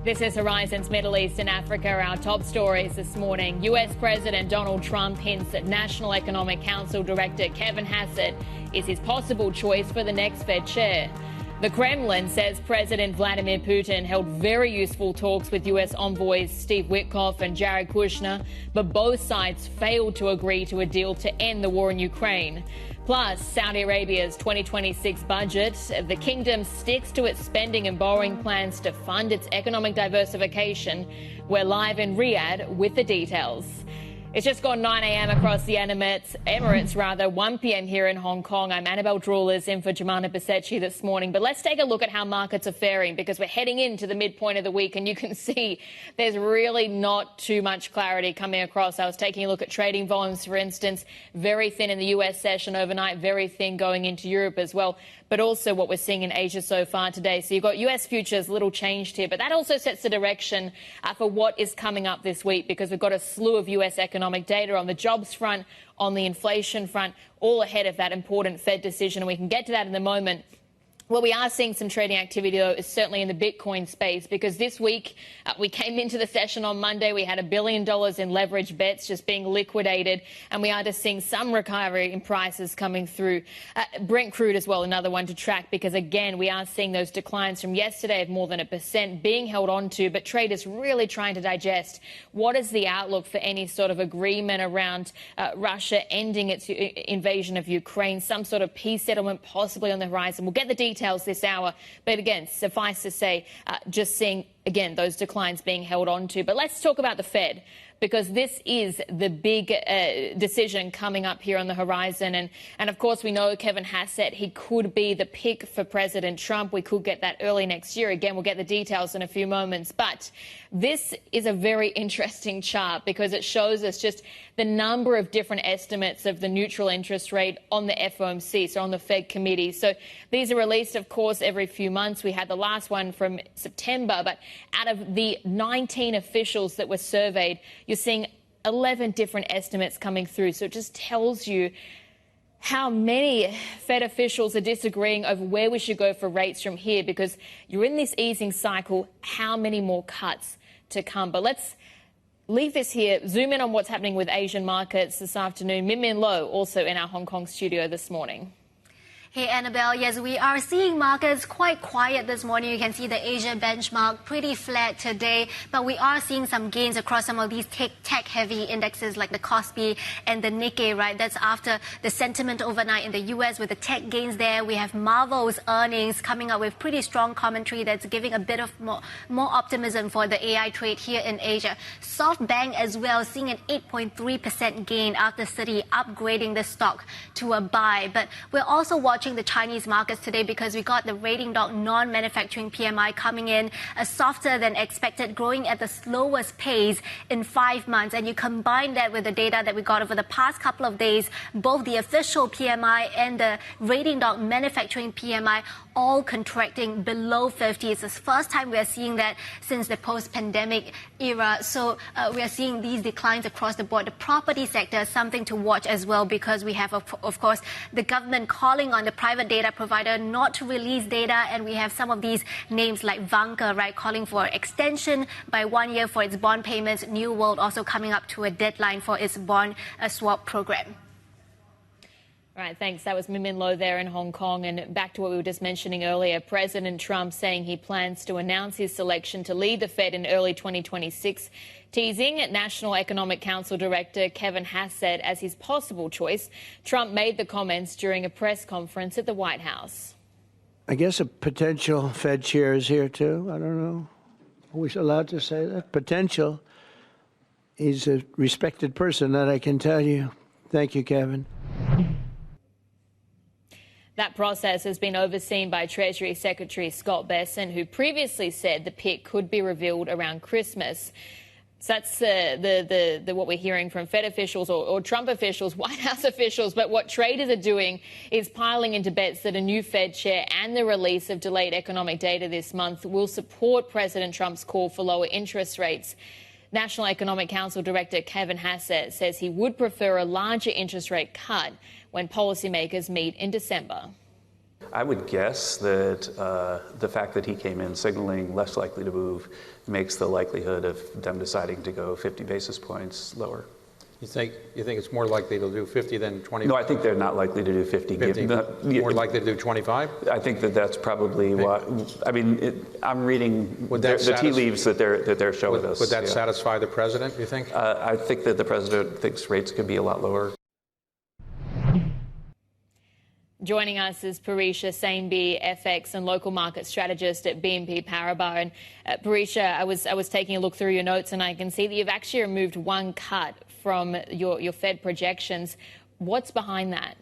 This is Horizon's Middle East and Africa. Our top stories this morning. US President Donald Trump hints that National Economic Council Director Kevin Hassett is his possible choice for the next Fed chair. The Kremlin says President Vladimir Putin held very useful talks with US envoys Steve Witkoff and Jared Kushner, but both sides failed to agree to a deal to end the war in Ukraine. Plus, Saudi Arabia's 2026 budget. The kingdom sticks to its spending and borrowing plans to fund its economic diversification. We're live in Riyadh with the details. It's just gone 9 a.m. across the Emirates, 1 p.m. here in Hong Kong. I'm Annabelle Drawlers in for Jemana Basechi this morning. But let's take a look at how markets are faring, because we're heading into the midpoint of the week and you can see there's really not too much clarity coming across. I was taking a look at trading volumes, for instance, very thin in the US session overnight, very thin going into Europe as well, but also what we're seeing in Asia so far today. So you've got US futures a little changed here, but that also sets the direction for what is coming up this week, because we've got a slew of US economic data on the jobs front, on the inflation front, all ahead of that important Fed decision. And we can get to that in a moment. Well, we are seeing some trading activity, though, is certainly in the Bitcoin space, because this week we came into the session on Monday. We had $1 billion in leverage bets just being liquidated, and we are just seeing some recovery in prices coming through. Brent crude as well, another one to track, because, again, we are seeing those declines from yesterday of more than 1% being held on to, but traders really trying to digest what is the outlook for any sort of agreement around Russia ending its invasion of Ukraine, some sort of peace settlement possibly on the horizon. We'll get the details this hour, but again, suffice to say, just seeing again those declines being held on to. But let's talk about the Fed, because this is the big decision coming up here on the horizon. And of course, we know Kevin Hassett, he could be the pick for President Trump. We could get that early next year. Again, we'll get the details in a few moments. But this is a very interesting chart, because it shows us just the number of different estimates of the neutral interest rate on the FOMC, so on the Fed committee. So these are released, of course, every few months. We had the last one from September, but out of the 19 officials that were surveyed, you're seeing 11 different estimates coming through. So it just tells you how many Fed officials are disagreeing over where we should go for rates from here, because you're in this easing cycle. How many more cuts to come? But let's leave this here, zoom in on what's happening with Asian markets this afternoon. Min Min Lo also in our Hong Kong studio this morning. Hey, Annabelle. Yes, we are seeing markets quite quiet this morning. You can see the Asia benchmark pretty flat today, but we are seeing some gains across some of these tech-heavy indexes like the Kospi and the Nikkei, right? That's after the sentiment overnight in the US with the tech gains there. We have Marvel's earnings coming up with pretty strong commentary that's giving a bit of more optimism for the AI trade here in Asia. SoftBank as well, seeing an 8.3% gain after Citi upgrading the stock to a buy. But we're also watching the Chinese markets today, because we got the rating dot non-manufacturing PMI coming in softer than expected, growing at the slowest pace in 5 months. And you combine that with the data that we got over the past couple of days, both the official PMI and the rating dot manufacturing PMI all contracting below 50. It's the first time we are seeing that since the post-pandemic era. So we are seeing these declines across the board. The property sector is something to watch as well, because we have, of course, the government calling on the private data provider not to release data, and we have some of these names like Vanke, right, calling for extension by 1 year for its bond payments. New World also coming up to a deadline for its bond swap program. All right, thanks. That was Min Min Lo there in Hong Kong. And back to what we were just mentioning earlier, President Trump saying he plans to announce his selection to lead the Fed in early 2026, teasing National Economic Council Director Kevin Hassett as his possible choice. Trump made the comments during a press conference at the White House. I guess a potential Fed chair is here, too. I don't know. Are we allowed to say that? Potential. He's a respected person, that I can tell you. Thank you, Kevin. That process has been overseen by Treasury Secretary Scott Bessent, who previously said the pick could be revealed around Christmas. So that's what we're hearing from Fed officials or Trump officials, White House officials. But what traders are doing is piling into bets that a new Fed chair and the release of delayed economic data this month will support President Trump's call for lower interest rates. National Economic Council Director Kevin Hassett says he would prefer a larger interest rate cut when policymakers meet in December. I would guess that the fact that he came in signaling less likely to move makes the likelihood of them deciding to go 50 basis points lower. You think it's more likely to do 50 than 25? No, I think they're not likely to do 50. 50. More likely to do 25? I think that's probably what. I mean, I'm reading the tea leaves that they're showing us. Would that satisfy the president, you think? I think that the president thinks rates could be a lot lower. Joining us is Parisha Saimbi, FX and local market strategist at BNP Paribas. And Parisha, I was taking a look through your notes, and I can see that you've actually removed one cut from your Fed projections. What's behind that?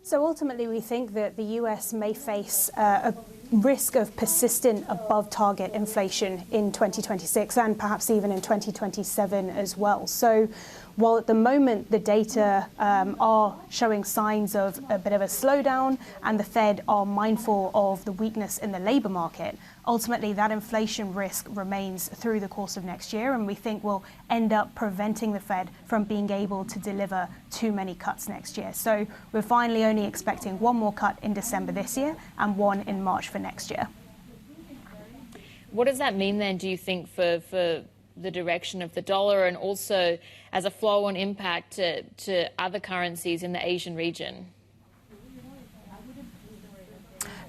So ultimately, we think that the US may face a risk of persistent above target inflation in 2026 and perhaps even in 2027 as well. So while at the moment the data are showing signs of a bit of a slowdown and the Fed are mindful of the weakness in the labor market, ultimately that inflation risk remains through the course of next year, and we think will end up preventing the Fed from being able to deliver too many cuts next year. So we're finally only expecting one more cut in December this year and one in March for next year. What does that mean then, do you think, for the direction of the dollar, and also as a flow-on impact to other currencies in the Asian region?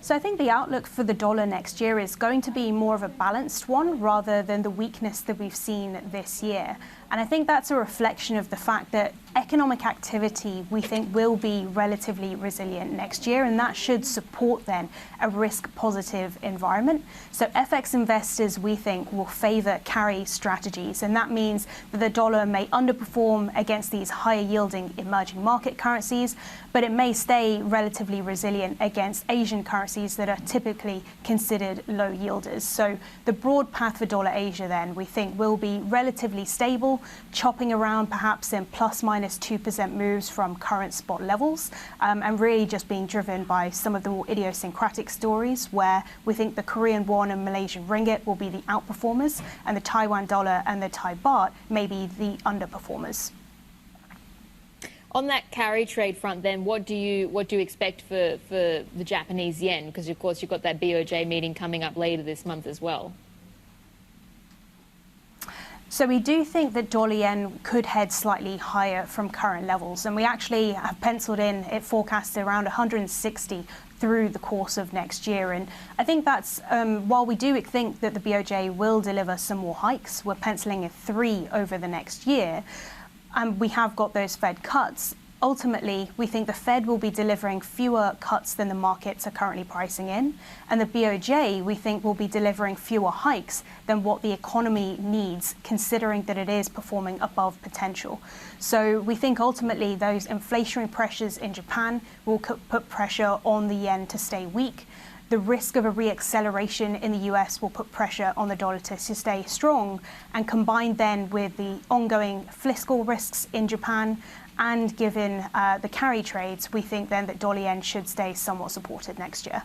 So I think the outlook for the dollar next year is going to be more of a balanced one rather than the weakness that we've seen this year. And I think that's a reflection of the fact that economic activity, we think, will be relatively resilient next year, and that should support then a risk-positive environment. So FX investors, we think, will favor carry strategies, and that means that the dollar may underperform against these higher-yielding emerging market currencies, but it may stay relatively resilient against Asian currencies that are typically considered low yielders. So the broad path for dollar Asia then, we think, will be relatively stable, chopping around perhaps in plus minus 2% moves from current spot levels, and really just being driven by some of the more idiosyncratic stories where we think the Korean won and Malaysian ringgit will be the outperformers, and the Taiwan dollar and the Thai baht may be the underperformers. On that carry trade front, then, what do you expect for the Japanese yen? Because of course you've got that BOJ meeting coming up later this month as well. So we do think that dollar yen could head slightly higher from current levels, and we actually have penciled in it forecasted around 160 through the course of next year. And I think that's, while we do think that the BOJ will deliver some more hikes, we're penciling in 3 over the next year, and we have got those Fed cuts. Ultimately, we think the Fed will be delivering fewer cuts than the markets are currently pricing in, and the BOJ, we think, will be delivering fewer hikes than what the economy needs, considering that it is performing above potential. So we think ultimately those inflationary pressures in Japan will put pressure on the yen to stay weak. The risk of a re-acceleration in the US will put pressure on the dollar to stay strong, and combined then with the ongoing fiscal risks in Japan, and given the carry trades, we think then that dollar yen should stay somewhat supported next year.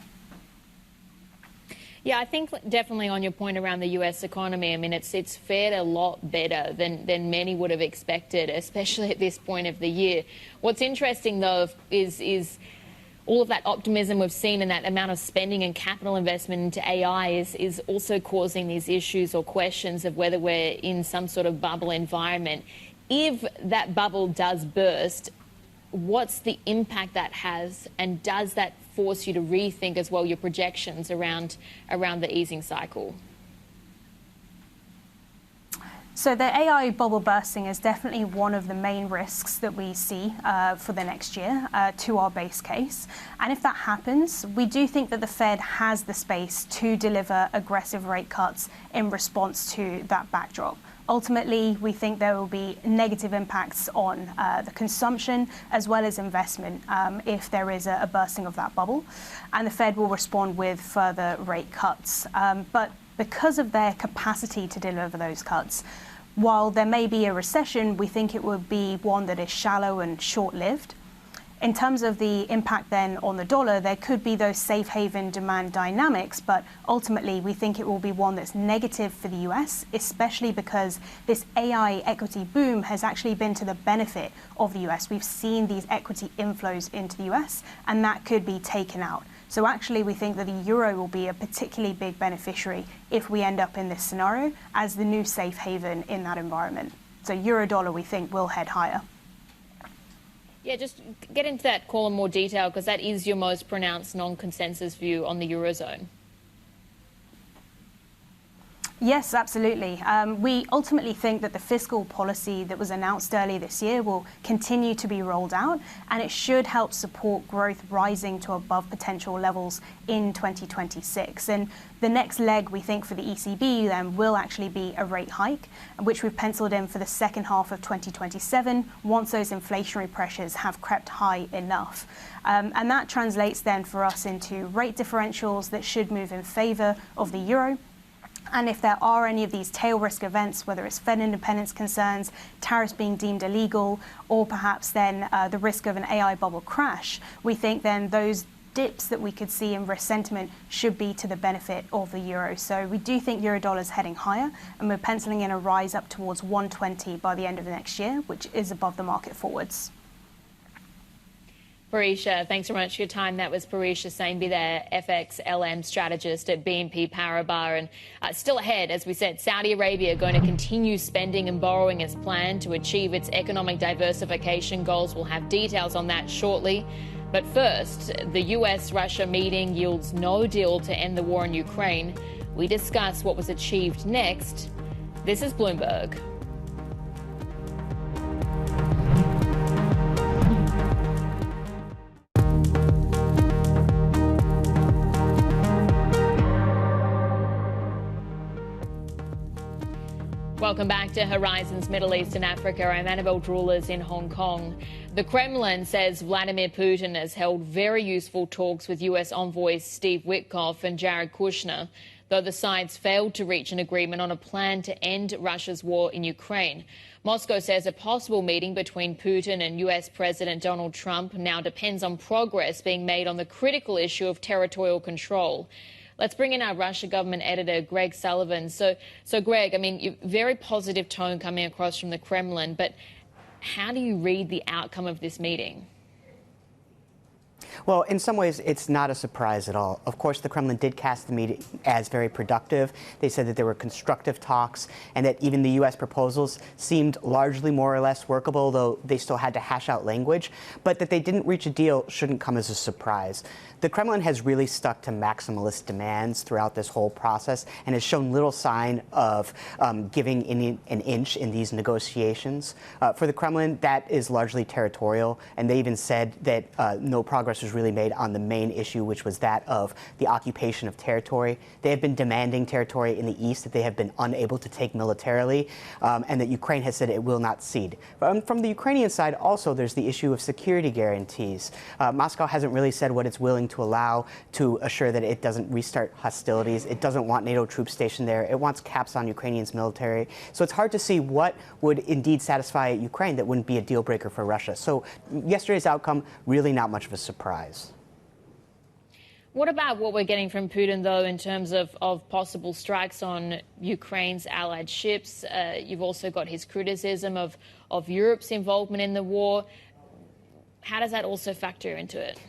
Yeah, I think definitely on your point around the US economy, I mean, it's fared a lot better than many would have expected, especially at this point of the year. What's interesting, though, is all of that optimism we've seen and that amount of spending and capital investment into AI is also causing these issues or questions of whether we're in some sort of bubble environment. If that bubble does burst, what's the impact that has, and does that force you to rethink as well your projections around the easing cycle? So the AI bubble bursting is definitely one of the main risks that we see for the next year to our base case. And if that happens, we do think that the Fed has the space to deliver aggressive rate cuts in response to that backdrop. Ultimately, we think there will be negative impacts on the consumption as well as investment if there is a bursting of that bubble, and the Fed will respond with further rate cuts. But because of their capacity to deliver those cuts, while there may be a recession, we think it will be one that is shallow and short-lived. in terms of the impact then on the dollar, there could be those safe haven demand dynamics, but ultimately we think it will be one that's negative for the US, especially because this AI equity boom has actually been to the benefit of the US. We've seen these equity inflows into the US, and that could be taken out. So actually we think that the euro will be a particularly big beneficiary if we end up in this scenario as the new safe haven in that environment. So euro dollar we think will head higher. Yeah, just get into that call in more detail, because that is your most pronounced non-consensus view on the Eurozone. Yes, absolutely. We ultimately think that the fiscal policy that was announced earlier this year will continue to be rolled out, and it should help support growth rising to above potential levels in 2026. And the next leg, we think, for the ECB then will actually be a rate hike, which we've penciled in for the second half of 2027, once those inflationary pressures have crept high enough. And that translates then for us into rate differentials that should move in favor of the euro. And if there are any of these tail risk events, whether it's Fed independence concerns, tariffs being deemed illegal, or perhaps then the risk of an AI bubble crash, we think then those dips that we could see in risk sentiment should be to the benefit of the euro. So we do think euro dollar is heading higher, and we're penciling in a rise up towards 120 by the end of the next year, which is above the market forwards. Parisha, thanks so much for your time. That was Parisha Saimbi there, FXLM strategist at BNP Paribas. And still ahead, as we said, Saudi Arabia going to continue spending and borrowing as planned to achieve its economic diversification goals. We'll have details on that shortly. But first, the US-Russia meeting yields no deal to end the war in Ukraine. We discuss what was achieved next. This is Bloomberg. Welcome back to Horizons Middle East and Africa. I'm Annabelle Drewlers in Hong Kong. The Kremlin says Vladimir Putin has held very useful talks with US envoys Steve Witkoff and Jared Kushner, though the sides failed to reach an agreement on a plan to end Russia's war in Ukraine. Moscow says a possible meeting between Putin and US President Donald Trump now depends on progress being made on the critical issue of territorial control. Let's bring in our Russia government editor, Greg Sullivan. So Greg, I mean, very positive tone coming across from the Kremlin, but how do you read the outcome of this meeting? Well, in some ways, it's not a surprise at all. Of course, the Kremlin did cast the meeting as very productive. They said that there were constructive talks and that even the U.S. proposals seemed largely more or less workable, though they still had to hash out language. But that they didn't reach a deal shouldn't come as a surprise. The Kremlin has really stuck to maximalist demands throughout this whole process and has shown little sign of giving an inch in these negotiations. For the Kremlin, that is largely territorial, and they even said that no progress was really made on the main issue, which was that of the occupation of territory. They have been demanding territory in the east that they have been unable to take militarily, and that Ukraine has said it will not cede. From the Ukrainian side, also, there's the issue of security guarantees. Moscow hasn't really said what it's willing to allow to assure that it doesn't restart hostilities. It doesn't want NATO troops stationed there. It wants caps on Ukrainians' military. So it's hard to see what would indeed satisfy Ukraine that wouldn't be a deal breaker for Russia. So yesterday's outcome, really not much of a surprise. What about what we're getting from Putin, though, in terms of possible strikes on Ukraine's allied ships? You've also got his criticism of Europe's involvement in the war. How does that also factor into it?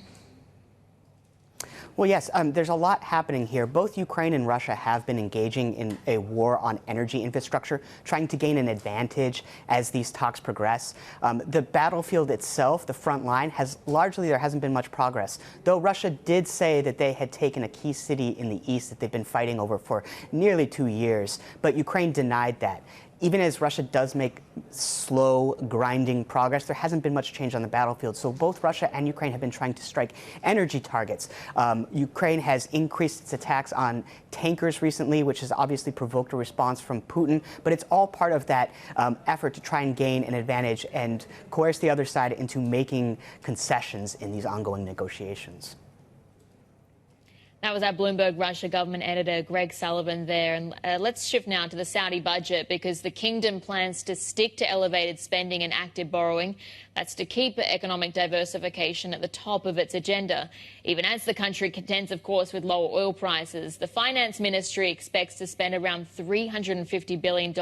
Well, yes, there's a lot happening here. Both Ukraine and Russia have been engaging in a war on energy infrastructure, trying to gain an advantage as these talks progress. The battlefield itself, the front line, there hasn't been much progress, though Russia did say that they had taken a key city in the east that they've been fighting over for nearly 2 years, but Ukraine denied that. Even as Russia does make slow, grinding progress, there hasn't been much change on the battlefield. So both Russia and Ukraine have been trying to strike energy targets. Ukraine has increased its attacks on tankers recently, which has obviously provoked a response from Putin. But it's all part of that effort to try and gain an advantage and coerce the other side into making concessions in these ongoing negotiations. That was our Bloomberg Russia government editor, Greg Sullivan, there. And let's shift now to the Saudi budget, because the kingdom plans to stick to elevated spending and active borrowing. That's to keep economic diversification at the top of its agenda, even as the country contends, of course, with lower oil prices. The finance ministry expects to spend around $350 billion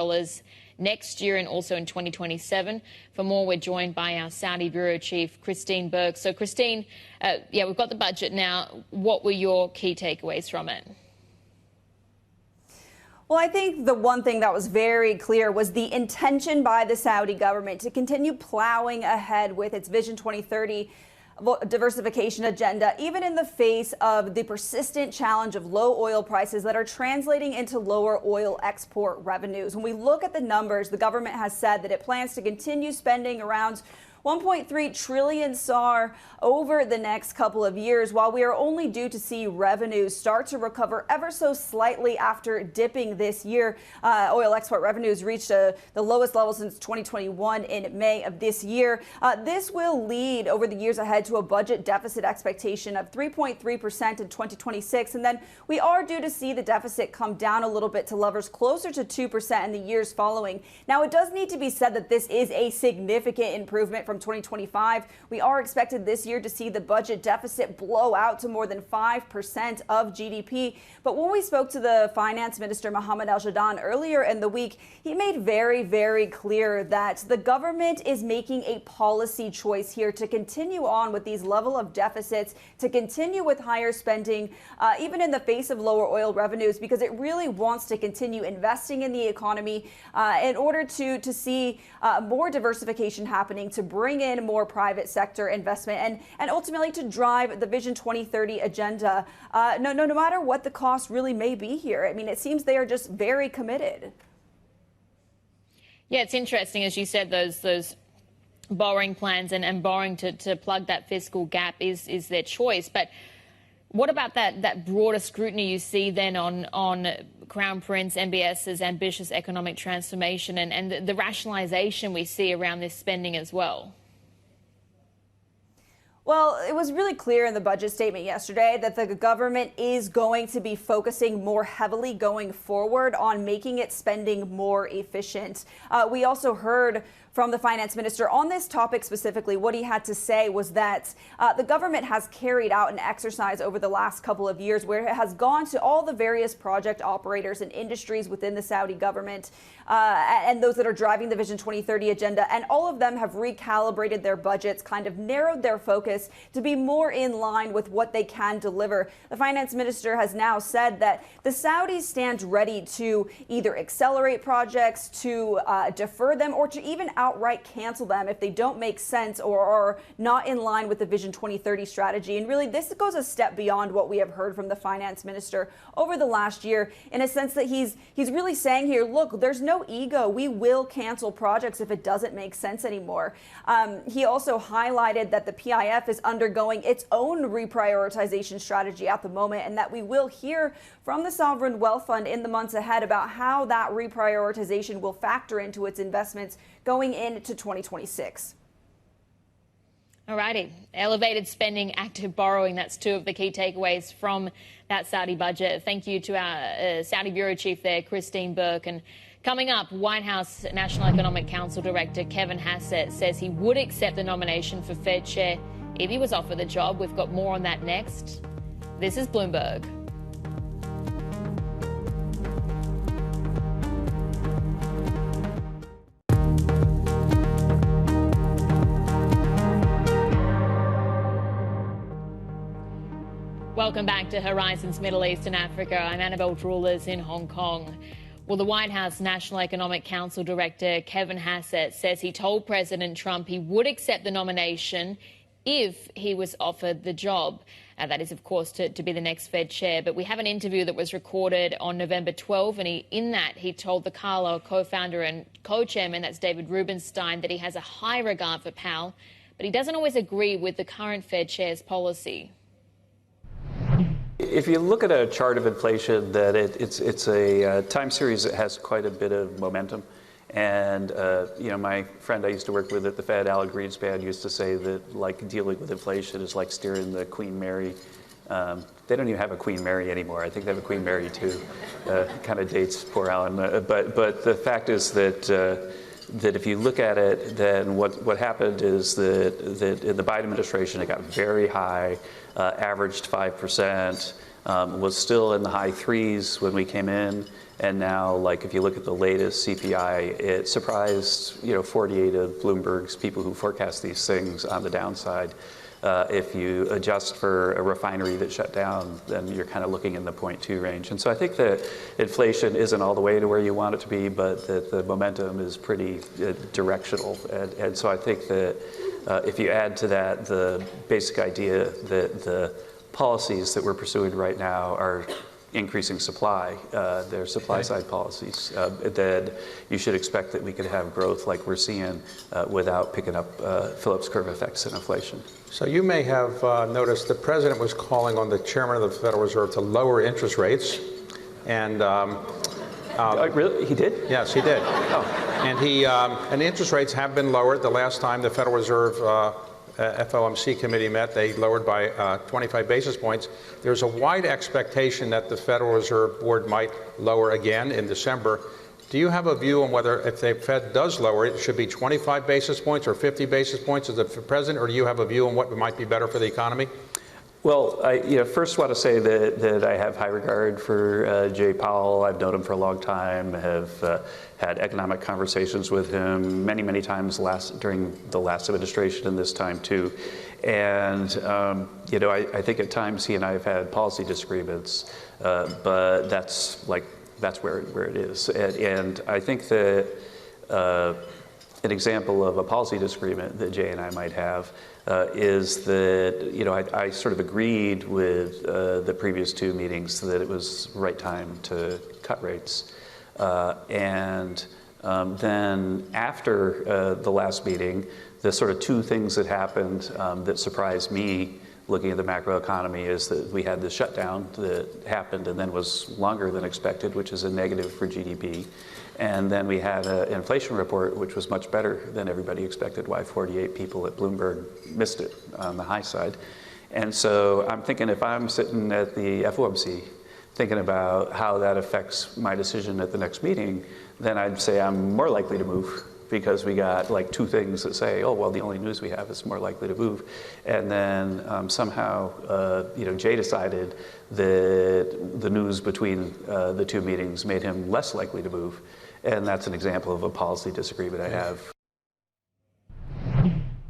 next year and also in 2027. For more, we're joined by our Saudi bureau chief, Christine Burke. So, Christine, we've got the budget now. What were your key takeaways from it? Well, I think the one thing that was very clear was the intention by the Saudi government to continue plowing ahead with its Vision 2030 diversification agenda, even in the face of the persistent challenge of low oil prices that are translating into lower oil export revenues. When we look at the numbers, the government has said that it plans to continue spending around 1.3 trillion SAR over the next couple of years, while we are only due to see revenues start to recover ever so slightly after dipping this year. Oil export revenues reached the lowest level since 2021 in May of this year. This will lead over the years ahead to a budget deficit expectation of 3.3% in 2026. And then we are due to see the deficit come down a little bit to levels closer to 2% in the years following. Now, it does need to be said that this is a significant improvement from 2025. We are expected this year to see the budget deficit blow out to more than 5% of GDP. But when we spoke to the finance minister, Mohammed Al-Jadaan, earlier in the week, he made very, very clear that the government is making a policy choice here to continue on with these level of deficits, to continue with higher spending, even in the face of lower oil revenues, because it really wants to continue investing in the economy in order to see more diversification happening, to bring in more private sector investment and ultimately to drive the Vision 2030 agenda, no matter what the cost really may be here. I mean, it seems they are just very committed. Yeah, it's interesting, as you said, those borrowing plans and borrowing to plug that fiscal gap is their choice. But what about that broader scrutiny you see then on Crown Prince MBS's ambitious economic transformation and the rationalization we see around this spending as well? Well, it was really clear in the budget statement yesterday that the government is going to be focusing more heavily going forward on making its spending more efficient. We also heard from the finance minister on this topic specifically. What he had to say was that the government has carried out an exercise over the last couple of years where it has gone to all the various project operators and industries within the Saudi government and those that are driving the Vision 2030 agenda. And all of them have recalibrated their budgets, kind of narrowed their focus to be more in line with what they can deliver. The finance minister has now said that the Saudis stand ready to either accelerate projects, to defer them, or to even outright cancel them if they don't make sense or are not in line with the Vision 2030 strategy. And really, this goes a step beyond what we have heard from the finance minister over the last year, in a sense that he's really saying here, look, there's no ego. We will cancel projects if it doesn't make sense anymore. He also highlighted that the PIF is undergoing its own reprioritization strategy at the moment, and that we will hear from the Sovereign Wealth Fund in the months ahead about how that reprioritization will factor into its investments going into 2026. All righty. Elevated spending, active borrowing. That's two of the key takeaways from that Saudi budget. Thank you to our Saudi bureau chief there, Christine Burke. And coming up, White House National Economic Council Director Kevin Hassett says he would accept the nomination for Fed chair if he was offered the job. We've got more on that next. This is Bloomberg. Welcome back to Horizons Middle East and Africa. I'm Annabelle Drewlers in Hong Kong. Well, the White House National Economic Council Director Kevin Hassett says he told President Trump he would accept the nomination if he was offered the job. That is, of course, to be the next Fed chair. But we have an interview that was recorded on November 12, and in that he told the Carlyle co-founder and co-chairman, that's David Rubenstein, that he has a high regard for Powell, but he doesn't always agree with the current Fed chair's policy. If you look at a chart of inflation, that it's a time series that has quite a bit of momentum. And, my friend I used to work with at the Fed, Alan Greenspan, used to say that, like, dealing with inflation is like steering the Queen Mary They don't even have a Queen Mary anymore. I think they have a Queen Mary too. Kind of dates poor Alan. But the fact is that if you look at it, then what happened is that in the Biden administration, it got very high, averaged 5%, was still in the high threes when we came in. And now, like, if you look at the latest CPI, it surprised, 48 of Bloomberg's people who forecast these things on the downside. If you adjust for a refinery that shut down, then you're kind of looking in the 0.2 range. And so I think that inflation isn't all the way to where you want it to be, but that the momentum is pretty directional. And so I think that if you add to that the basic idea that the policies that we're pursuing right now are increasing supply, their supply side policies, then you should expect that we could have growth like we're seeing without picking up Phillips curve effects in inflation. So you may have noticed the president was calling on the chairman of the Federal Reserve to lower interest rates. And really? He did? Yes, he did. Oh. And the interest rates have been lowered. The last time the Federal Reserve FOMC committee met, they lowered by 25 basis points. There's a wide expectation that the Federal Reserve Board might lower again in December. Do you have a view on whether, if the Fed does lower it, should be 25 basis points or 50 basis points as the president, or do you have a view on what might be better for the economy? Well, I first want to say that I have high regard for Jay Powell. I've known him for a long time, have had economic conversations with him many times during the last administration and this time too. And, I think at times he and I have had policy disagreements, but that's where it is. And I think that an example of a policy disagreement that Jay and I might have is that, I sort of agreed with the previous two meetings that it was the right time to cut rates. And then after the last meeting, the sort of two things that happened that surprised me looking at the macroeconomy is that we had this shutdown that happened and then was longer than expected, which is a negative for GDP. And then we had an inflation report, which was much better than everybody expected, why 48 people at Bloomberg missed it on the high side. And so I'm thinking, if I'm sitting at the FOMC thinking about how that affects my decision at the next meeting, then I'd say I'm more likely to move, because we got like two things that say, oh, well, the only news we have is more likely to move. And then somehow, Jay decided that the news between the two meetings made him less likely to move. And that's an example of a policy disagreement I have.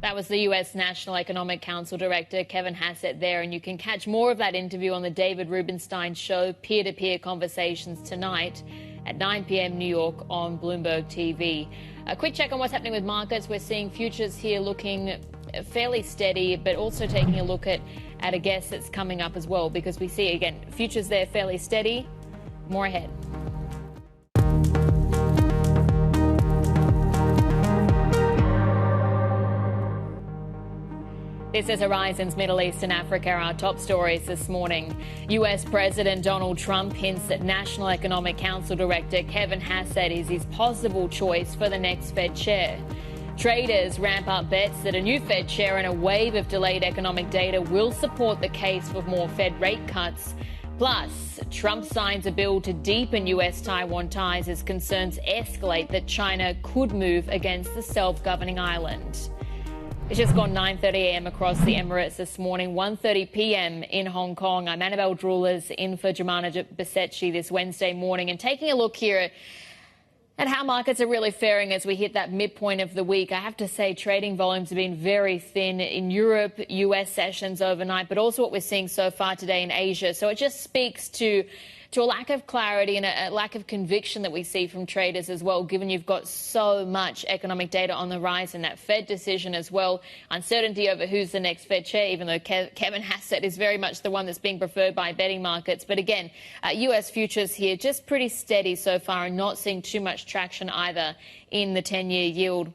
That was the US National Economic Council Director, Kevin Hassett there. And you can catch more of that interview on the David Rubenstein Show, peer-to-peer conversations tonight at 9 p.m. New York on Bloomberg TV. A quick check on what's happening with markets. We're seeing futures here looking fairly steady, but also taking a look at a guess that's coming up as well, because we see, again, futures there fairly steady. More ahead. This is Horizon's Middle East and Africa, our top stories this morning. US President Donald Trump hints that National Economic Council Director Kevin Hassett is his possible choice for the next Fed chair. Traders ramp up bets that a new Fed chair and a wave of delayed economic data will support the case for more Fed rate cuts. Plus, Trump signs a bill to deepen US-Taiwan ties as concerns escalate that China could move against the self-governing island. It's just gone 9:30 a.m. across the Emirates this morning, 1:30 p.m. in Hong Kong. I'm Annabelle Drulers in for Jemana Basetchi this Wednesday morning, and taking a look here at how markets are really faring as we hit that midpoint of the week. I have to say trading volumes have been very thin in Europe, US sessions overnight, but also what we're seeing so far today in Asia. So it just speaks to a lack of clarity and a lack of conviction that we see from traders as well, given you've got so much economic data on the rise and that Fed decision as well. Uncertainty over who's the next Fed chair, even though Kevin Hassett is very much the one that's being preferred by betting markets. But again, US futures here just pretty steady so far and not seeing too much traction either in the 10-year yield.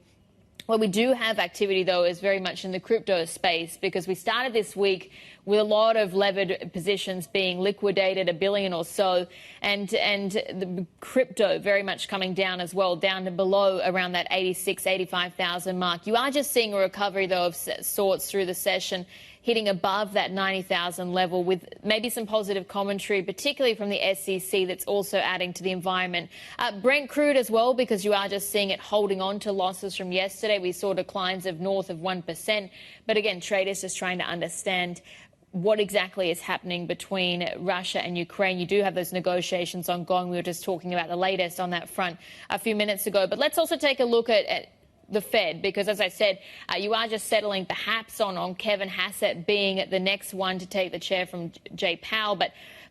Where we do have activity, though, is very much in the crypto space, because we started this week with a lot of levered positions being liquidated, $1 billion or so, and the crypto very much coming down as well, down to below around that 86,000, 85,000 mark. You are just seeing a recovery, though, of sorts through the session. hitting above that 90,000 level with maybe some positive commentary, particularly from the SEC, that's also adding to the environment. Brent crude as well, because you are just seeing it holding on to losses from yesterday. We saw declines of north of 1%. But again, traders just trying to understand what exactly is happening between Russia and Ukraine. You do have those negotiations ongoing. We were just talking about the latest on that front a few minutes ago. But let's also take a look at the Fed, because, as I said, you are just settling perhaps on Kevin Hassett being the next one to take the chair from Jay Powell.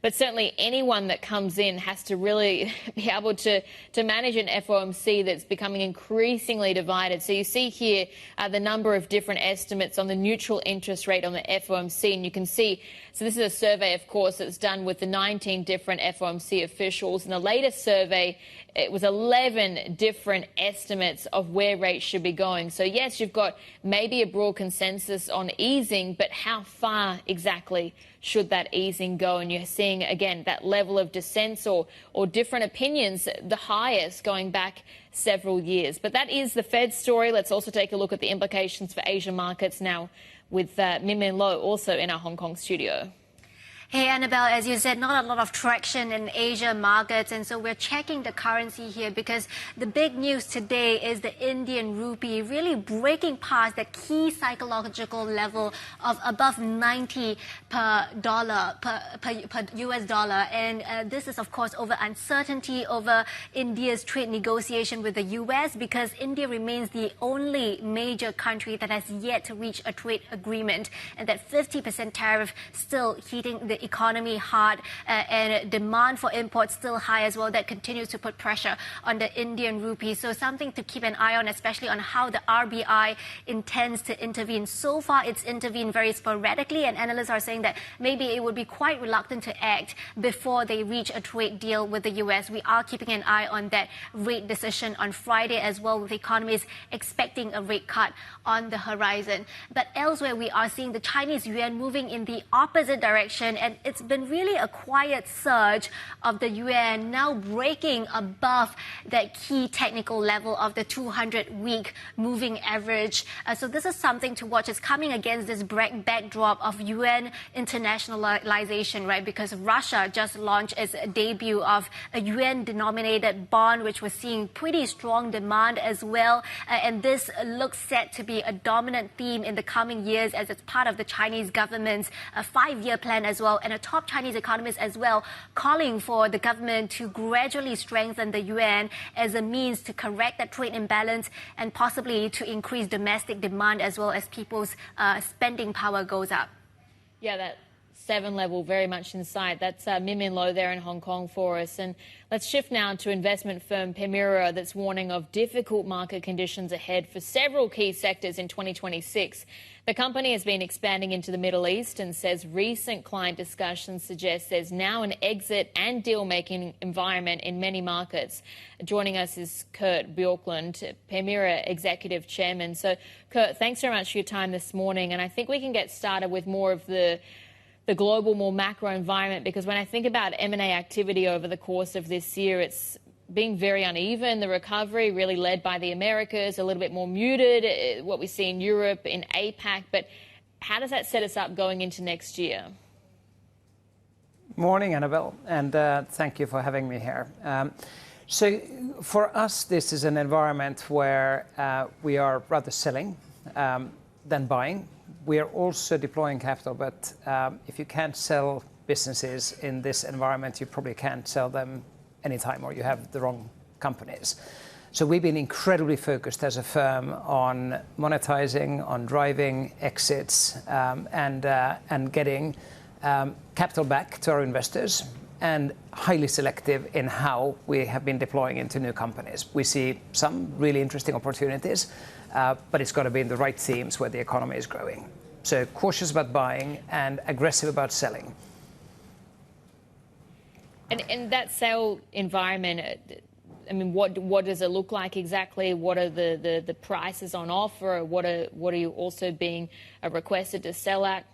But certainly anyone that comes in has to really be able to manage an FOMC that's becoming increasingly divided. So you see here the number of different estimates on the neutral interest rate on the FOMC. And you can see, so this is a survey, of course, that's done with the 19 different FOMC officials. And the latest survey, it was 11 different estimates of where rates should be going. So, yes, you've got maybe a broad consensus on easing, but how far exactly should that easing go? And you're seeing, again, that level of dissent or different opinions, the highest going back several years. But that is the Fed story. Let's also take a look at the implications for Asian markets now with Min Lo also in our Hong Kong studio. Hey, Annabelle, as you said, not a lot of traction in Asia markets. And so we're checking the currency here because the big news today is the Indian rupee really breaking past the key psychological level of above 90 per dollar, per US dollar. And this is, of course, over uncertainty over India's trade negotiation with the US, because India remains the only major country that has yet to reach a trade agreement, and that 50% tariff still hitting the economy hard, and demand for imports still high as well. That continues to put pressure on the Indian rupee. So something to keep an eye on, especially on how the RBI intends to intervene. So far, it's intervened very sporadically, and analysts are saying that maybe it would be quite reluctant to act before they reach a trade deal with the US. We are keeping an eye on that rate decision on Friday as well, with economies expecting a rate cut on the horizon. But elsewhere, we are seeing the Chinese yuan moving in the opposite direction, and it's been really a quiet surge of the yuan, now breaking above that key technical level of the 200-week moving average. So this is something to watch. It's coming against this backdrop of yuan internationalization, right? Because Russia just launched its debut of a yuan-denominated bond, which was seeing pretty strong demand as well. And this looks set to be a dominant theme in the coming years, as it's part of the Chinese government's 5-year plan as well. And a top Chinese economist as well calling for the government to gradually strengthen the yuan as a means to correct that trade imbalance and possibly to increase domestic demand as well as people's spending power goes up. Yeah, that 7 level very much in sight. That's Min Lo there in Hong Kong for us. And let's shift now to investment firm Permira, that's warning of difficult market conditions ahead for several key sectors in 2026. The company has been expanding into the Middle East and says recent client discussions suggest there's now an exit and deal-making environment in many markets. Joining us is Kurt Björklund, Permira Executive Chairman. So, Kurt, thanks very much for your time this morning. And I think we can get started with more of the global, more macro environment, because when I think about M&A activity over the course of this year, it's being very uneven. The recovery really led by the Americas, a little bit more muted, what we see in Europe, in APAC. But how does that set us up going into next year? Morning, Annabelle, and thank you for having me here. So for us, this is an environment where we are rather selling than buying. We are also deploying capital, but if you can't sell businesses in this environment, you probably can't sell them anytime, or you have the wrong companies. So we've been incredibly focused as a firm on monetizing, on driving exits, and getting capital back to our investors, and highly selective in how we have been deploying into new companies. We see some really interesting opportunities, but it's got to be in the right themes where the economy is growing. So cautious about buying and aggressive about selling. And that sale environment, I mean, what does it look like exactly? What are the prices on offer? What are you also being requested to sell at?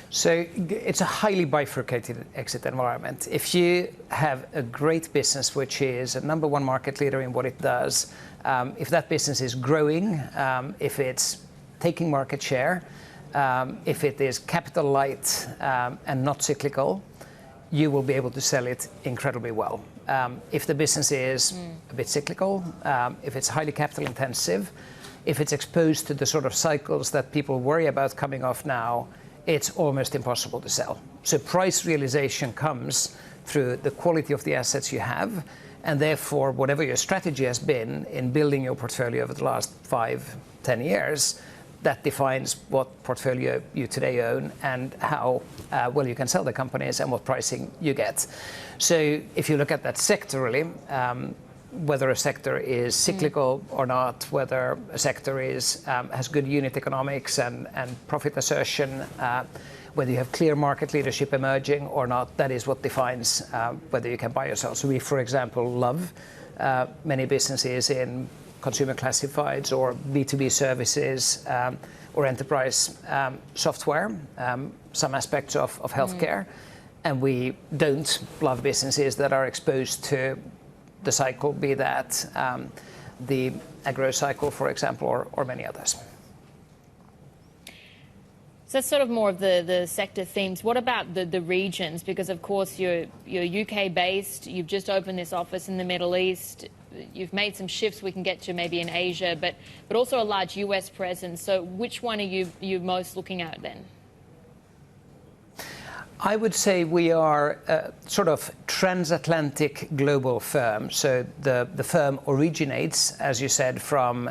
So it's a highly bifurcated exit environment. If you have a great business, which is a number one market leader in what it does, if that business is growing, if it's taking market share, if it is capital light and not cyclical, you will be able to sell it incredibly well. If the business is a bit cyclical, if it's highly capital intensive, if it's exposed to the sort of cycles that people worry about coming off now, it's almost impossible to sell. So price realization comes through the quality of the assets you have, and therefore whatever your strategy has been in building your portfolio over the last 5-10 years, that defines what portfolio you today own and how well you can sell the companies and what pricing you get. So if you look at that sectorally, whether a sector is cyclical or not, whether a sector is has good unit economics and profit assertion, whether you have clear market leadership emerging or not, that is what defines whether you can buy or sell. So we, for example, love many businesses in consumer classifieds or B2B services or enterprise software, some aspects of healthcare. And we don't love businesses that are exposed to the cycle, be that the agro cycle, for example, or many others. So that's sort of more of the sector themes. What about the regions? Because, of course, you're UK-based. You've just opened this office in the Middle East. You've made some shifts we can get to maybe in Asia, but also a large US presence. So which one are you most looking at then? I would say we are a sort of transatlantic global firm. So the firm originates, as you said, from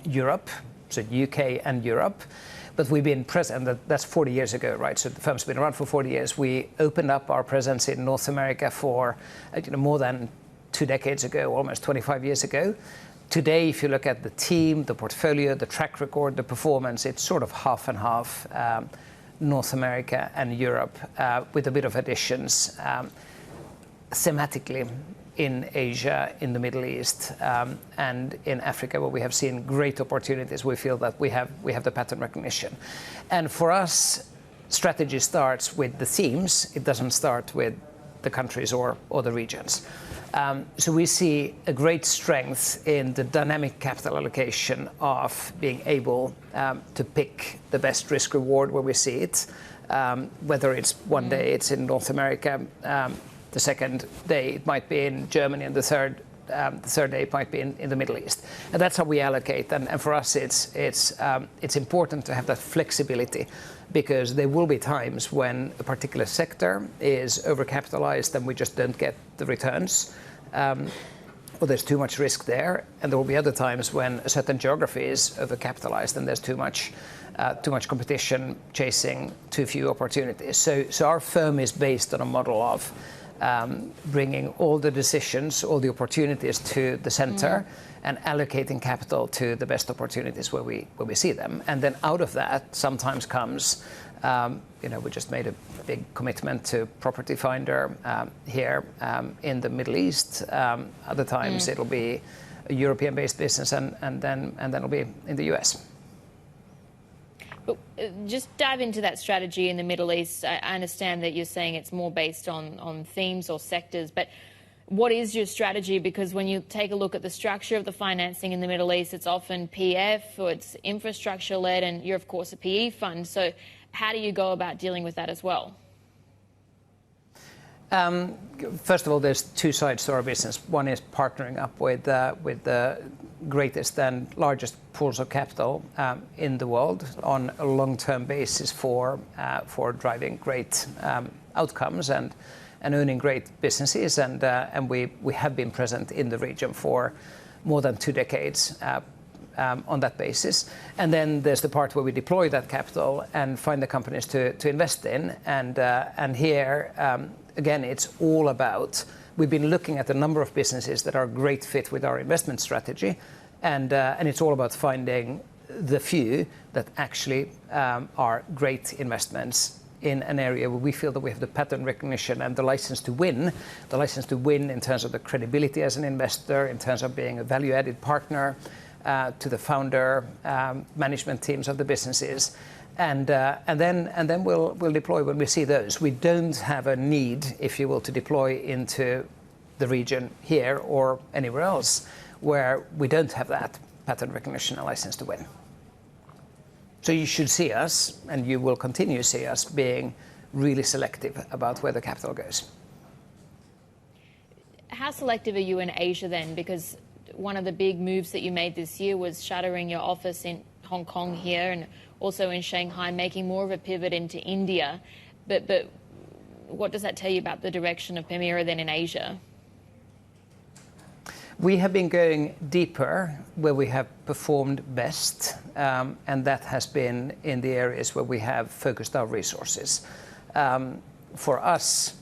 Europe, so UK and Europe. But we've been present, that's 40 years ago, right? So the firm's been around for 40 years. We opened up our presence in North America for more than 2 decades ago, almost 25 years ago. Today, if you look at the team, the portfolio, the track record, the performance, it's sort of half and half North America and Europe with a bit of additions thematically in Asia, in the Middle East, and in Africa, where we have seen great opportunities. We feel that we have the pattern recognition. And for us, strategy starts with the themes. It doesn't start with the countries or the regions. So we see a great strength in the dynamic capital allocation of being able to pick the best risk reward where we see it, whether it's one day it's in North America, the second day it might be in Germany, and the third day it might be in the Middle East. And that's how we allocate. And for us, it's important to have that flexibility, because there will be times when a particular sector is overcapitalized and we just don't get the returns, or there's too much risk there. And there will be other times when a certain geography is overcapitalized and there's too much competition chasing too few opportunities. So our firm is based on a model of bringing all the decisions, all the opportunities to the center and allocating capital to the best opportunities where we see them. And then out of that sometimes comes, we just made a big commitment to Property Finder here in the Middle East. Other times it'll be a European-based business, and then it'll be in the US. But just dive into that strategy in the Middle East. I understand that you're saying it's more based on themes or sectors, but what is your strategy? Because when you take a look at the structure of the financing in the Middle East, it's often PF or it's infrastructure-led, and you're, of course, a PE fund. So how do you go about dealing with that as well? First of all, there's 2 sides to our business. One is partnering up with the greatest and largest pools of capital in the world on a long-term basis for driving great outcomes and owning great businesses. And we have been present in the region for more than 2 decades on that basis. And then there's the part where we deploy that capital and find the companies to invest in. And here, again, it's all about, we've been looking at a number of businesses that are a great fit with our investment strategy. And it's all about finding the few that actually are great investments in an area where we feel that we have the pattern recognition and the license to win in terms of the credibility as an investor, in terms of being a value-added partner to the founder, management teams of the businesses. And then we'll deploy when we see those. We don't have a need, if you will, to deploy into the region here or anywhere else where we don't have that pattern recognition and license to win. So you should see us, and you will continue to see us being really selective about where the capital goes. How selective are you in Asia then? Because one of the big moves that you made this year was shuttering your office in Hong Kong here and also in Shanghai, making more of a pivot into India. But what does that tell you about the direction of Permira then in Asia? We have been going deeper where we have performed best, and that has been in the areas where we have focused our resources. For us,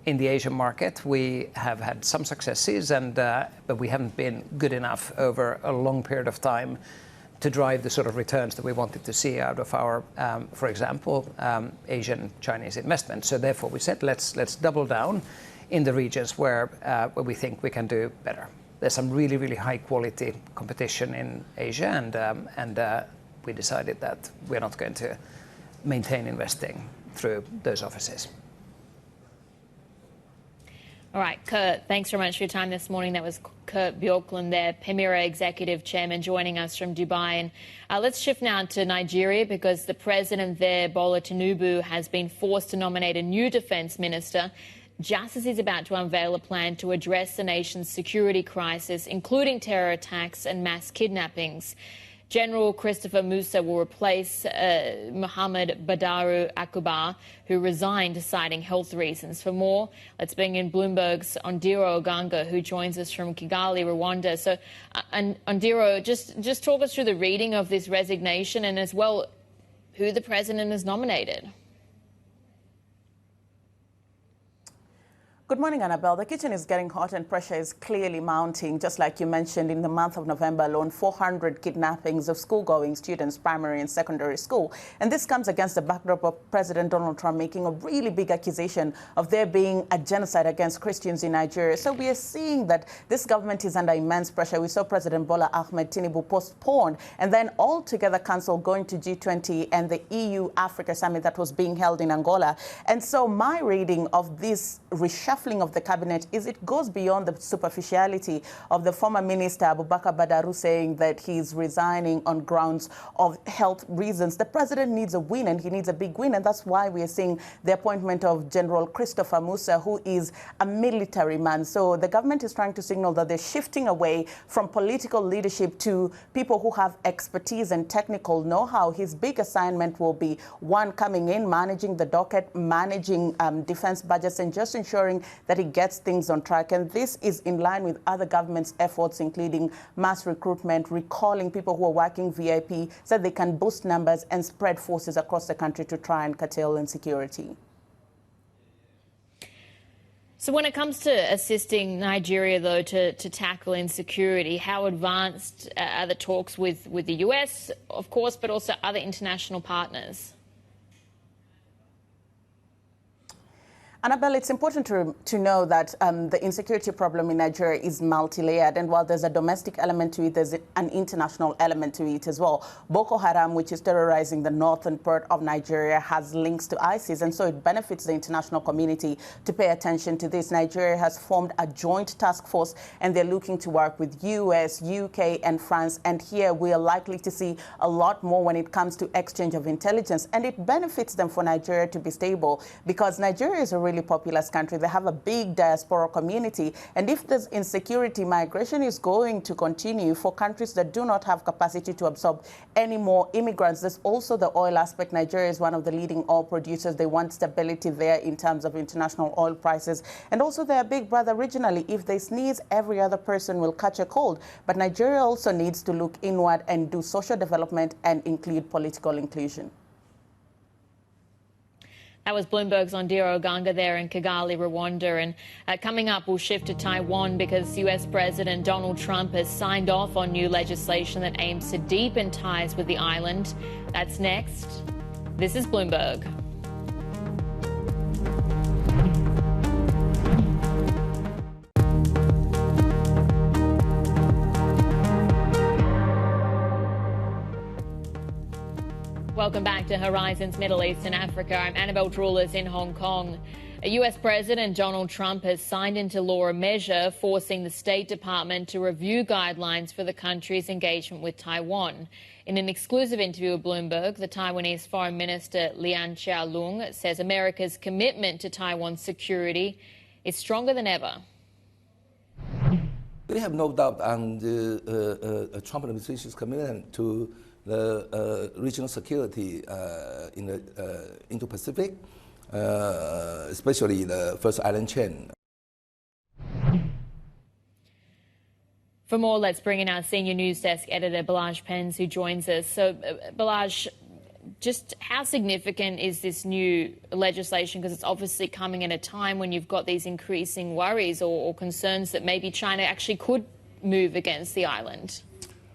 in the Asian market, we have had some successes, but we haven't been good enough over a long period of time to drive the sort of returns that we wanted to see out of our, for example, Asian Chinese investments. So therefore, we said let's double down in the regions where we think we can do better. There's some really, really high quality competition in Asia, and we decided that we're not going to maintain investing through those offices. All right, Kurt, thanks very much for your time this morning. That was Kurt Björklund there, Permira Executive Chairman, joining us from Dubai. And let's shift now to Nigeria, because the president there, Bola Tinubu, has been forced to nominate a new defence minister just as he's about to unveil a plan to address the nation's security crisis, including terror attacks and mass kidnappings. General Christopher Musa will replace Muhammad Badaru Akuba, who resigned citing health reasons. For more, let's bring in Bloomberg's Ondiro Oganga, who joins us from Kigali, Rwanda. So, Ondiro, just talk us through the reading of this resignation and as well who the president has nominated. Good morning, Annabelle. The kitchen is getting hot and pressure is clearly mounting. Just like you mentioned, in the month of November alone, 400 kidnappings of school-going students, primary and secondary school. And this comes against the backdrop of President Donald Trump making a really big accusation of there being a genocide against Christians in Nigeria. So we are seeing that this government is under immense pressure. We saw President Bola Ahmed Tinubu postponed and then altogether cancelled going to G20 and the EU-Africa summit that was being held in Angola. And so my reading of this reshuffling of the cabinet is it goes beyond the superficiality of the former minister Abubakar Badaru saying that he's resigning on grounds of health reasons. The president needs a win, and he needs a big win, and that's why we are seeing the appointment of General Christopher Musa, who is a military man. So the government is trying to signal that they're shifting away from political leadership to people who have expertise and technical know-how. His big assignment will be, one, coming in, managing the docket, managing defense budgets, and just ensuring that he gets things on track. And this is in line with other government's efforts, including mass recruitment, recalling people who are working VIP so they can boost numbers and spread forces across the country to try and curtail insecurity. So when it comes to assisting Nigeria, though, to tackle insecurity, how advanced are the talks with the US, of course, but also other international partners? Annabelle, it's important to know that the insecurity problem in Nigeria is multi-layered, and while there's a domestic element to it, there's an international element to it as well. Boko Haram, which is terrorizing the northern part of Nigeria, has links to ISIS, and so it benefits the international community to pay attention to this. Nigeria has formed a joint task force, and they're looking to work with US, UK, and France, and here we are likely to see a lot more when it comes to exchange of intelligence, and it benefits them for Nigeria to be stable, because Nigeria is a really populous country. They have a big diaspora community, and if this insecurity, migration is going to continue for countries that do not have capacity to absorb any more immigrants. There's also the oil aspect. Nigeria is one of the leading oil producers. They want stability there in terms of international oil prices, and also they're a big brother regionally. If they sneeze, every other person will catch a cold. But Nigeria also needs to look inward and do social development and include political inclusion. That was Bloomberg's Ondiro Oganga there in Kigali, Rwanda. And coming up, we'll shift to Taiwan because US President Donald Trump has signed off on new legislation that aims to deepen ties with the island. That's next. This is Bloomberg. Welcome back to Horizons Middle East and Africa. I'm Annabelle Drawlers in Hong Kong. US President Donald Trump has signed into law a measure forcing the State Department to review guidelines for the country's engagement with Taiwan. In an exclusive interview with Bloomberg, the Taiwanese Foreign Minister Lian Chia-lung says America's commitment to Taiwan's security is stronger than ever. We have no doubt on the Trump administration's commitment to the regional security in the Indo-Pacific, especially the First Island chain. For more, let's bring in our senior news desk editor, Balazs Pens, who joins us. So, Balazs, just how significant is this new legislation? Because it's obviously coming at a time when you've got these increasing worries or concerns that maybe China actually could move against the island.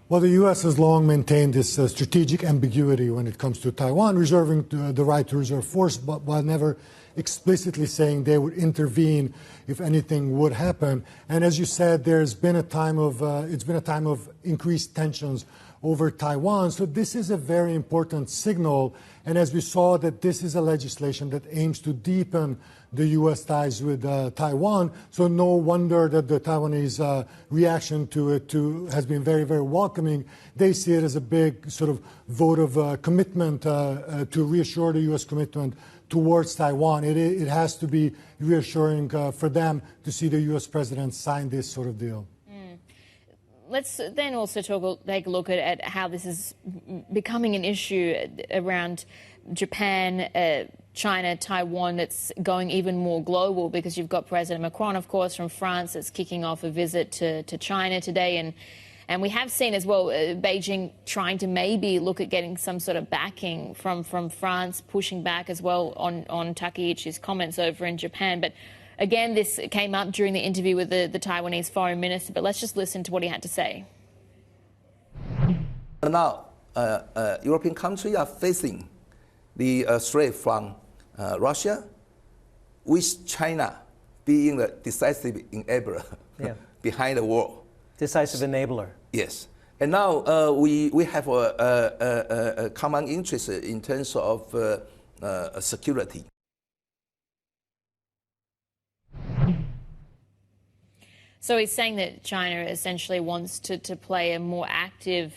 Well, the U.S. has long maintained this strategic ambiguity when it comes to Taiwan, reserving the right to reserve force, but while never explicitly saying they would intervene if anything would happen. And as you said, it's been a time of increased tensions over Taiwan. So this is a very important signal. And as we saw, that this is a legislation that aims to deepen the U.S. ties with Taiwan. So no wonder that the Taiwanese reaction to it has been very, very welcoming. They see it as a big sort of vote of commitment to reassure the U.S. commitment towards Taiwan. It has to be reassuring for them to see the U.S. president sign this sort of deal. Let's then also take a look at how this is becoming an issue around Japan, China, Taiwan, that's going even more global, because you've got President Macron, of course, from France, that's kicking off a visit to China today. And we have seen as well Beijing trying to maybe look at getting some sort of backing from France, pushing back as well on Takaichi's comments over in Japan. But again, this came up during the interview with the Taiwanese foreign minister, but let's just listen to what he had to say. Now, European countries are facing the threat from Russia, with China being the decisive enabler behind the war. Decisive enabler. Yes. And now we have a common interest in terms of security. So he's saying that China essentially wants to play a more active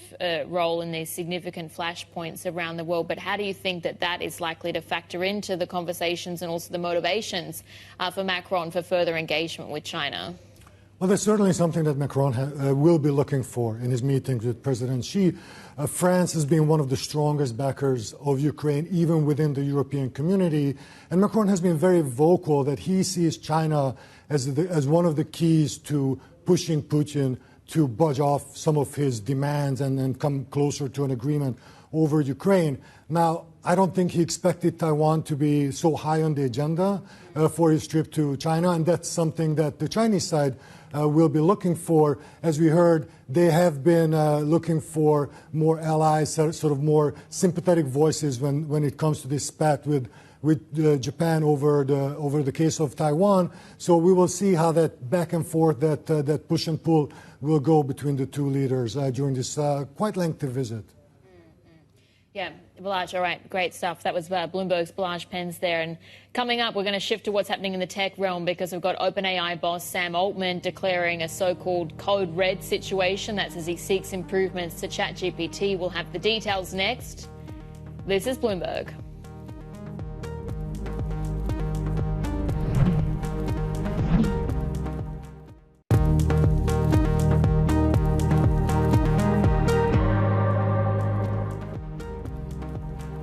role in these significant flashpoints around the world. But how do you think that is likely to factor into the conversations and also the motivations for Macron for further engagement with China? Well, there's certainly something that Macron will be looking for in his meetings with President Xi. France has been one of the strongest backers of Ukraine, even within the European community. And Macron has been very vocal that he sees China as one of the keys to pushing Putin to budge off some of his demands and come closer to an agreement over Ukraine. Now, I don't think he expected Taiwan to be so high on the agenda for his trip to China, and that's something that the Chinese side will be looking for. As we heard, they have been looking for more allies, sort of more sympathetic voices when it comes to this spat with Japan over the case of Taiwan. So we will see how that back and forth, that push and pull will go between the two leaders during this quite lengthy visit. Yeah, Balazs, all right, great stuff. That was Bloomberg's Balazs Pens there. And coming up, we're going to shift to what's happening in the tech realm, because we've got OpenAI boss Sam Altman declaring a so-called code red situation. That's as he seeks improvements to ChatGPT. We'll have the details next. This is Bloomberg.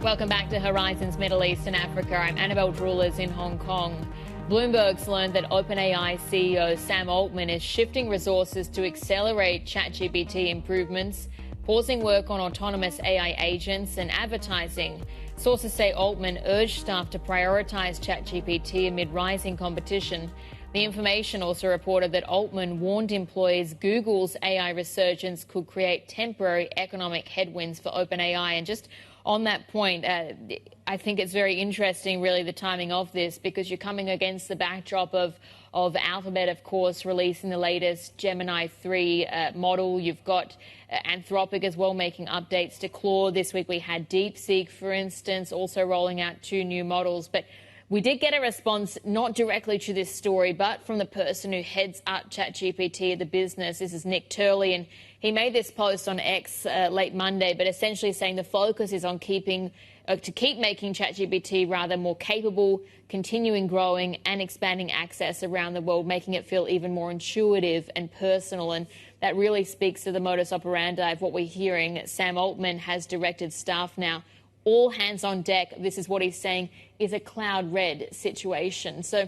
Welcome back to Horizons Middle East and Africa. I'm Annabelle Drulers in Hong Kong. Bloomberg's learned that OpenAI CEO Sam Altman is shifting resources to accelerate ChatGPT improvements, pausing work on autonomous AI agents and advertising. Sources say Altman urged staff to prioritize ChatGPT amid rising competition. The information also reported that Altman warned employees Google's AI resurgence could create temporary economic headwinds for OpenAI. And just on that point, I think it's very interesting, really, the timing of this, because you're coming against the backdrop of Alphabet, of course, releasing the latest Gemini 3 model. You've got Anthropic as well making updates to Claude. This week we had DeepSeek, for instance, also rolling out 2 new models. But We did get a response, not directly to this story, but from the person who heads up ChatGPT, the business. This is Nick Turley, and he made this post on X late Monday, but essentially saying the focus is on to keep making ChatGPT rather more capable, continuing growing and expanding access around the world, making it feel even more intuitive and personal. And that really speaks to the modus operandi of what we're hearing. Sam Altman has directed staff now, all hands on deck. This is what he's saying is a cloud red situation. So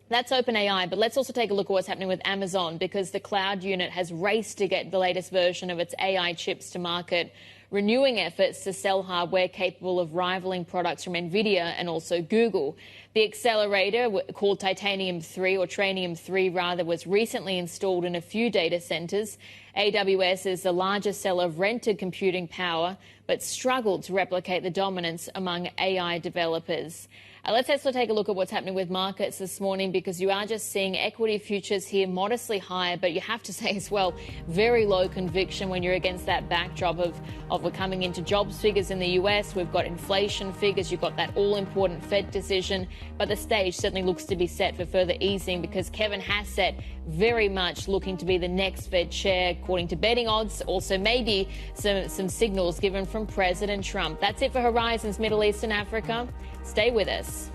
that's OpenAI, but let's also take a look at what's happening with Amazon, because the cloud unit has raced to get the latest version of its AI chips to market, renewing efforts to sell hardware capable of rivaling products from NVIDIA and also Google. The accelerator, called Titanium 3, or Trainium 3 rather, was recently installed in a few data centers. AWS is the largest seller of rented computing power, but struggled to replicate the dominance among AI developers. Let's also take a look at what's happening with markets this morning, because you are just seeing equity futures here modestly higher, but you have to say as well, very low conviction when you're against that backdrop of we're coming into jobs figures in the US, we've got inflation figures, you've got that all-important Fed decision, but the stage certainly looks to be set for further easing, because Kevin Hassett very much looking to be the next Fed chair, according to betting odds, also maybe some signals given from President Trump. That's it for Horizons Middle East and Africa. Stay with us.